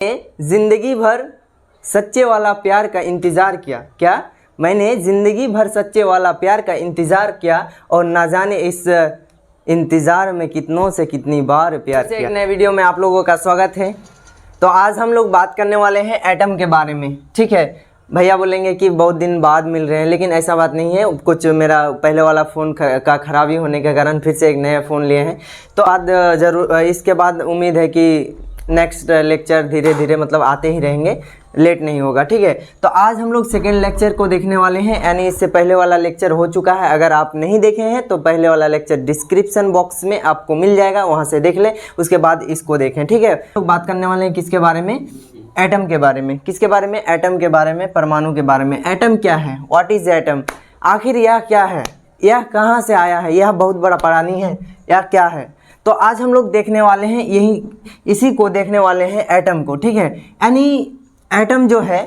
जिंदगी भर सच्चे वाला प्यार का इंतज़ार किया। क्या? मैंने ज़िंदगी भर सच्चे वाला प्यार का इंतज़ार किया और ना जाने इस इंतज़ार में कितनों से कितनी बार प्यार किया। एक नए वीडियो में आप लोगों का स्वागत है। तो आज हम लोग बात करने वाले हैं एटम के बारे में। ठीक है, भैया बोलेंगे कि बहुत दिन बाद मिल रहे हैं, लेकिन ऐसा बात नहीं है। कुछ मेरा पहले वाला फ़ोन का ख़राबी होने के कारण फिर से एक नया फ़ोन लिए हैं। तो आज ज़रूर इसके बाद उम्मीद है कि नेक्स्ट लेक्चर धीरे धीरे मतलब आते ही रहेंगे, लेट नहीं होगा। ठीक है, तो आज हम लोग सेकेंड लेक्चर को देखने वाले हैं, यानी इससे पहले वाला लेक्चर हो चुका है। अगर आप नहीं देखे हैं तो पहले वाला लेक्चर डिस्क्रिप्शन बॉक्स में आपको मिल जाएगा, वहाँ से देख लें, उसके बाद इसको देखें। ठीक है, तो बात करने वाले हैं किसके बारे में? एटम के बारे में। किसके बारे में? एटम के बारे में, परमाणु के बारे में। एटम क्या है? What is atom? आखिर यह क्या है? यह कहाँ से आया है? यह बहुत बड़ा प्राणी है, यह क्या है? तो आज हम लोग देखने वाले हैं इसी को देखने वाले हैं, एटम को। ठीक है, यानी एटम जो है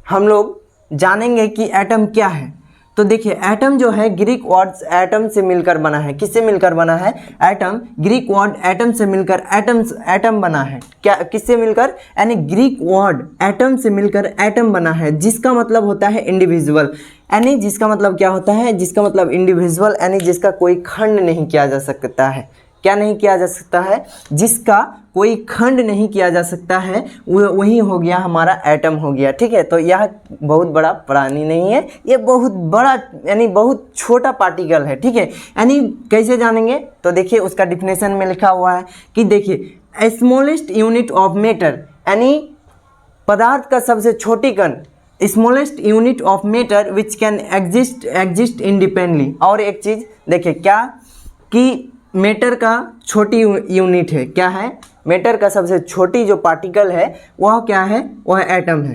हम लोग जानेंगे कि एटम क्या है। तो देखिए, एटम जो है ग्रीक वर्ड एटम से मिलकर बना है। किससे मिलकर बना है? एटम ग्रीक वर्ड एटम से मिलकर एटम बना है। क्या? किससे मिलकर? यानी ग्रीक वर्ड एटम से मिलकर एटम बना है, जिसका मतलब होता है इंडिविजुअल। यानी जिसका मतलब क्या होता है? जिसका मतलब इंडिविजुअल, यानी जिसका कोई खंड नहीं किया जा सकता है। क्या नहीं किया जा सकता है? जिसका कोई खंड नहीं किया जा सकता है, वही हो गया हमारा एटम हो गया। ठीक है, तो यह बहुत बड़ा प्राणी नहीं है, ये बहुत बड़ा यानी बहुत छोटा पार्टिकल है। ठीक है, यानी कैसे जानेंगे? तो देखिए, उसका डिफिनेशन में लिखा हुआ है कि देखिए, स्मॉलेस्ट यूनिट ऑफ मैटर, यानी पदार्थ का सबसे छोटी कण, smallest unit of matter which can exist independently. और एक चीज़ देखिए, क्या कि मैटर का छोटी यूनिट है। क्या है? मैटर का सबसे छोटी जो पार्टिकल है वह क्या है? वह एटम है।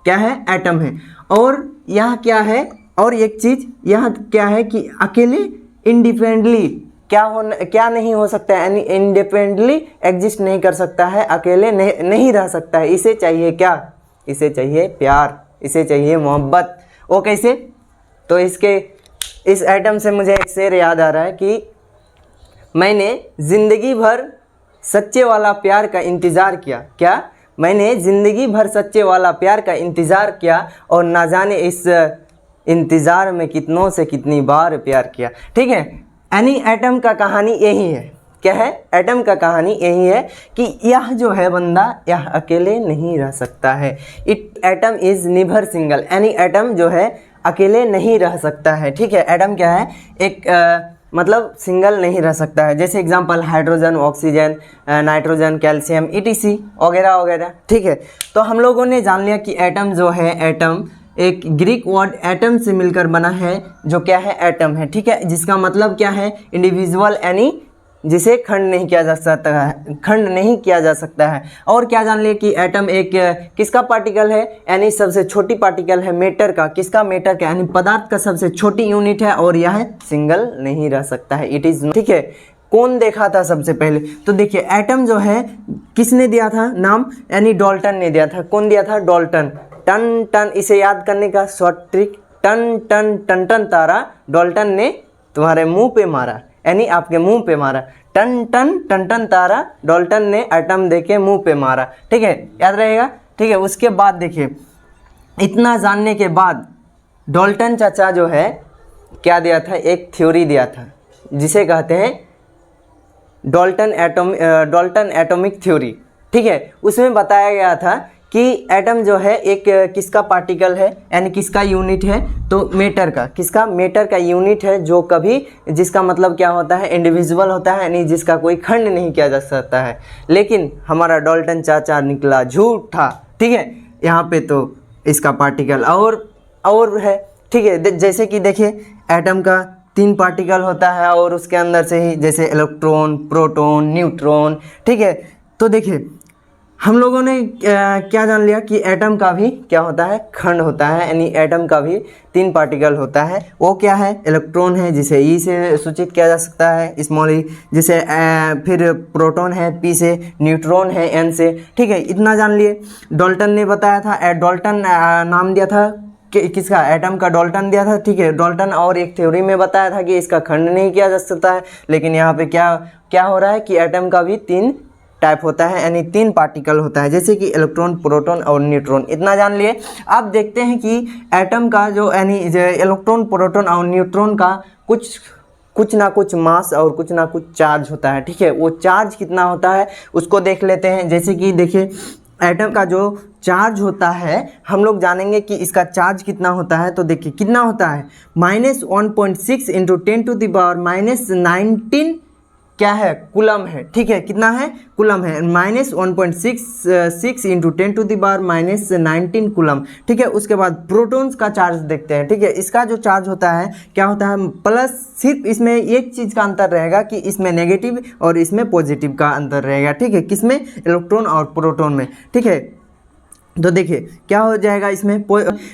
क्या है? एटम है। और यह क्या है? और एक चीज़ यह क्या है कि अकेले इंडिपेंडेंटली क्या नहीं हो सकता है, यानी इंडिपेंडेंटली एग्जिस्ट नहीं कर सकता है, अकेले नहीं रह सकता है। इसे चाहिए क्या? इसे चाहिए प्यार, इसे चाहिए मोहब्बत। वो कैसे? तो इस एटम से मुझे एक शेर याद आ रहा है कि मैंने ज़िंदगी भर सच्चे वाला प्यार का इंतज़ार किया। क्या? मैंने ज़िंदगी भर सच्चे वाला प्यार का इंतज़ार किया और ना जाने इस इंतज़ार में कितनों से कितनी बार प्यार किया। ठीक है, यानी एटम का कहानी यही है। क्या है? एटम का कहानी यही है कि यह जो है बंदा, यह अकेले नहीं रह सकता है। एटम इज़ नेवर सिंगल, यानी एटम जो है अकेले नहीं रह सकता है। ठीक है, एटम क्या है? एक मतलब सिंगल नहीं रह सकता है। जैसे example hydrogen, oxygen, nitrogen, calcium, ETC वगैरह वगैरह। ठीक है, तो हम लोगों ने जान लिया कि एटम जो है, एटम एक ग्रीक वर्ड एटम से मिलकर बना है, जो क्या है? एटम है। ठीक है, जिसका मतलब क्या है? इंडिविजुअल, यानी जिसे खंड नहीं किया जा सकता है, खंड नहीं किया जा सकता है। और क्या जान लिए कि एटम एक किसका पार्टिकल है? यानी सबसे छोटी पार्टिकल है मैटर का। किसका? मैटर का, यानी पदार्थ का सबसे छोटी यूनिट है और यह सिंगल नहीं रह सकता है। It is. ठीक है, कौन देखा था सबसे पहले? तो देखिए, एटम जो है किसने दिया था नाम? यानी डाल्टन ने दिया था। कौन दिया था? डाल्टन। टन टन, इसे याद करने का शॉर्ट ट्रिक, टन टन टन टन तारा डाल्टन ने तुम्हारे मुंह पे मारा, यानी आपके मुंह पे मारा। टन टन टन टन तारा डाल्टन ने एटम देके मुंह पे मारा। ठीक है, याद रहेगा। ठीक है, उसके बाद देखिए, इतना जानने के बाद डाल्टन चाचा जो है क्या दिया था? एक थ्योरी दिया था, जिसे कहते हैं डाल्टन एटॉमिक थ्योरी। ठीक है, उसमें बताया गया था कि एटम जो है एक किसका पार्टिकल है, यानी किसका यूनिट है? तो मैटर का। किसका? मैटर का यूनिट है, जो कभी, जिसका मतलब क्या होता है? इंडिविजुअल होता है, यानी जिसका कोई खंड नहीं किया जा सकता है। लेकिन हमारा डाल्टन चाचा निकला झूठा। ठीक है, यहाँ पे तो इसका पार्टिकल और है। ठीक है, जैसे कि देखिए, एटम का 3 पार्टिकल होता है और उसके अंदर से ही जैसे इलेक्ट्रॉन, प्रोटॉन, न्यूट्रॉन। ठीक है, तो देखिए, हम लोगों ने क्या जान लिया कि एटम का भी क्या होता है? खंड होता है, यानी एटम का भी 3 पार्टिकल होता है। वो क्या है? इलेक्ट्रॉन है, जिसे E से सूचित किया जा सकता है, स्मॉल e, जिसे फिर प्रोटॉन है P से, न्यूट्रॉन है N से। ठीक है, इतना जान लिए। डाल्टन ने बताया था, डाल्टन नाम दिया था किसका? एटम का डाल्टन दिया था। ठीक है, डाल्टन और एक थ्योरी में बताया था कि इसका खंड नहीं किया जा सकता है। लेकिन यहाँ पे क्या हो रहा है कि एटम का भी 3 टाइप होता है, यानी 3 पार्टिकल होता है, जैसे कि इलेक्ट्रॉन, प्रोटॉन और न्यूट्रॉन। इतना जान लिए। अब देखते हैं कि एटम का जो यानी इलेक्ट्रॉन, प्रोटॉन और न्यूट्रॉन का कुछ ना कुछ मास और कुछ ना कुछ चार्ज होता है, ठीक है। वो चार्ज कितना होता है उसको देख लेते हैं। जैसे कि देखिए एटम का जो चार्ज होता है हम लोग जानेंगे कि इसका चार्ज कितना होता है। तो देखिए कितना होता है, -1.6 इंटू 10⁻⁻19 क्या है, कूलम है, ठीक है। कितना है, कूलम है, -1.66 इंटू 10⁻⁻19 कूलम, ठीक है। उसके बाद प्रोटॉन्स का चार्ज देखते हैं, ठीक है। इसका जो चार्ज होता है क्या होता है, प्लस, सिर्फ इसमें एक चीज़ का अंतर रहेगा कि इसमें नेगेटिव और इसमें पॉजिटिव का अंतर रहेगा, ठीक है। किसमें, इलेक्ट्रॉन और प्रोटॉन में, ठीक है। तो देखिए क्या हो जाएगा इसमें,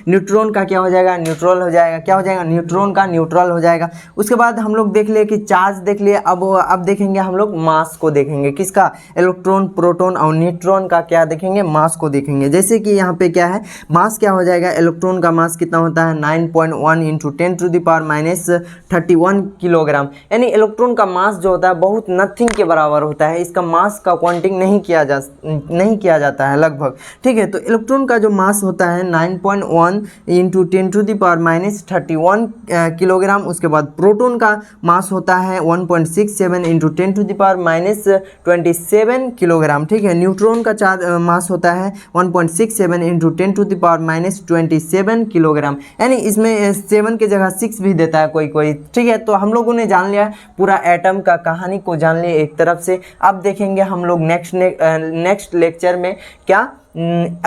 न्यूट्रॉन का क्या हो जाएगा, न्यूट्रल हो जाएगा, क्या हो जाएगा, न्यूट्रॉन का न्यूट्रल हो जाएगा। उसके बाद हम लोग देख लिए कि चार्ज देख लिए। अब देखेंगे हम लोग मास को देखेंगे, किसका, इलेक्ट्रॉन, प्रोटॉन और न्यूट्रॉन का क्या देखेंगे, मास को देखेंगे। जैसे कि यहाँ पे क्या है, मास क्या हो जाएगा, इलेक्ट्रॉन का मास कितना होता है, 9.1 इंटू 10⁻⁻31 किलोग्राम, यानी इलेक्ट्रॉन का मास जो होता है बहुत नथिंग के बराबर होता है। इसका मास का काउंटिंग नहीं किया जाता है लगभग, ठीक है। तो इलेक्ट्रॉन का जो मास होता है 9.1 इंटू 10⁻31 किलोग्राम। उसके बाद प्रोटॉन का मास होता है 1.67 इंटू 10⁻27 किलोग्राम, ठीक है। न्यूट्रॉन का मास होता है 1.67 इंटू 10⁻27 किलोग्राम, यानी इसमें 7 की जगह 6 भी देता है कोई, ठीक है। तो हम लोगों ने जान लिया पूरा एटम का कहानी को जान लिया एक तरफ से। अब देखेंगे हम लोग नेक्स्ट लेक्चर में क्या,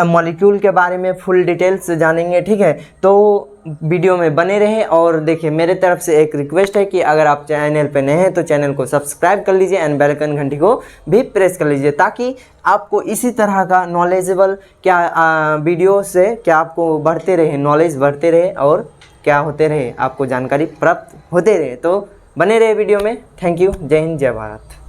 मॉलिक्यूल के बारे में फुल डिटेल्स जानेंगे, ठीक है। तो वीडियो में बने रहे। और देखिए मेरे तरफ से एक रिक्वेस्ट है कि अगर आप चैनल पे नए हैं तो चैनल को सब्सक्राइब कर लीजिए एंड बेल आइकन घंटी को भी प्रेस कर लीजिए, ताकि आपको इसी तरह का नॉलेजेबल वीडियो से क्या आपको बढ़ते रहे, नॉलेज बढ़ते रहे और क्या होते रहे, आपको जानकारी प्राप्त होते रहे। तो बने रहे वीडियो में। Thank you. जय हिंद, जय भारत।